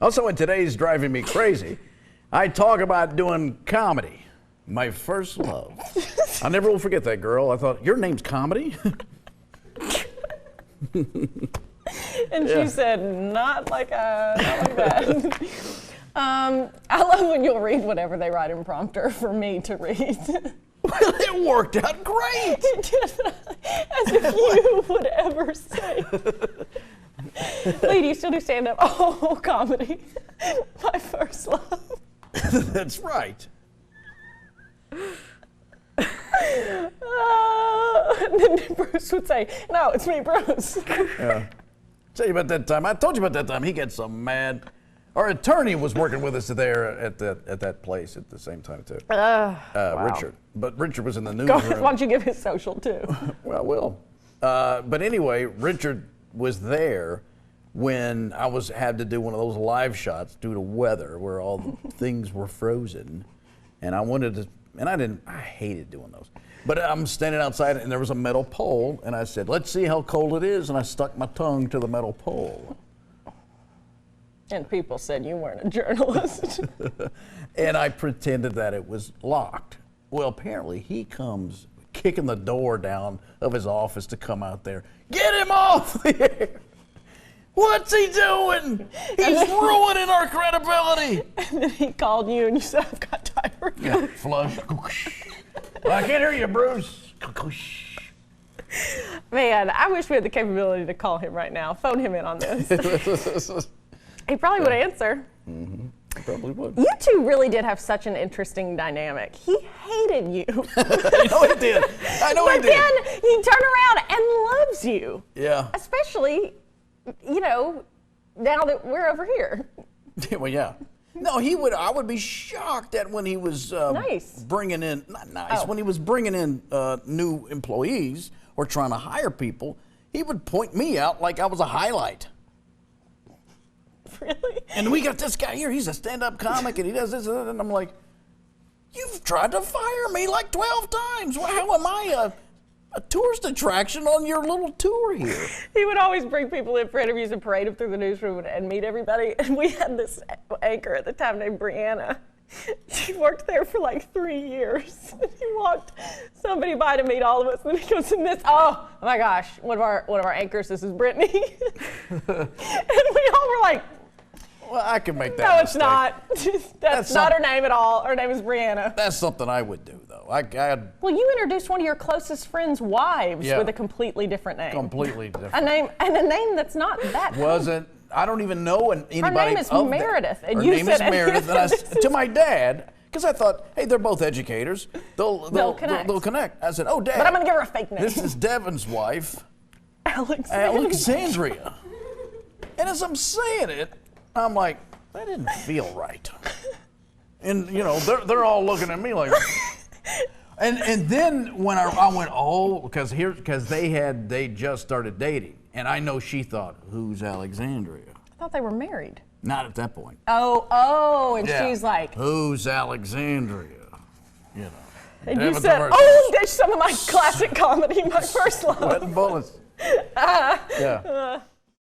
Also, in today's Driving Me Crazy, I talk about doing comedy. My first love. I never will forget that girl. I thought, your name's Comedy? And she said, not like that. I love when you'll read whatever they write in prompter for me to read. Well, it worked out great. As if you would ever say. Lee, do you still do stand-up? Oh, comedy. My first love. That's right. And then Bruce would say, no, it's me, Bruce. Yeah. Tell you about that time. I told you about that time. He gets so mad. Our attorney was working with us there at that place at the same time too. Wow. Richard. But Richard was in the Go, newsroom. why don't you give his social too? Well, I will. But anyway, Richard was there when I had to do one of those live shots due to weather where all the things were frozen. And I wanted to, and I hated doing those. But I'm standing outside and there was a metal pole and I said, let's see how cold it is. And I stuck my tongue to the metal pole. And people said you weren't a journalist. And I pretended that it was locked. Well, apparently he comes kicking the door down of his office to come out there. Get him off the air! What's he doing? He's ruining our credibility. And then he called you and you said, I've got tired. Yeah, flush. I can't hear you, Bruce. Man, I wish we had the capability to call him right now. Phone him in on this. He probably would answer. Mm-hmm. Probably would. You two really did have such an interesting dynamic. He hated you. I know he did. I know he did. But then he turned around and loves you. Yeah. Especially, you know, now that we're over here. Well, yeah. No, he would. I would be shocked at when he was bringing in, when he was bringing in new employees or trying to hire people. He would point me out like I was a highlight. Really? And we got this guy here. He's a stand-up comic, and he does this, and I'm like, you've tried to fire me like 12 times. Well, how am I a tourist attraction on your little tour here? He would always bring people in for interviews and parade them through the newsroom and meet everybody. And we had this anchor at the time named Brianna. She worked there for like 3 years. He walked somebody by to meet all of us, and then he goes, and this, oh my gosh, one of our anchors, this is Brittany. And we all were like, well, I can make that no, mistake. It's not. That's not her name at all. Her name is Brianna. That's something I would do, though. Well, you introduced one of your closest friends' wives with a completely different name. Completely different. A name that's not that. Wasn't. I don't even know anybody. Her name is Meredith. Her name is Meredith. And to my dad, because I thought, hey, they're both educators. They'll connect. I said, oh, Dad. But I'm going to give her a fake name. This is Devin's wife, Alexandria. And as I'm saying it, I'm like, that didn't feel right. And, you know, they're all looking at me like, and then when I went, oh, because they just started dating. And I know she thought, who's Alexandria? I thought they were married. Not at that point. And she's like, who's Alexandria? You know. And you said, oh, that's some of my classic comedy, my first love. Sweat and bullets. Yeah.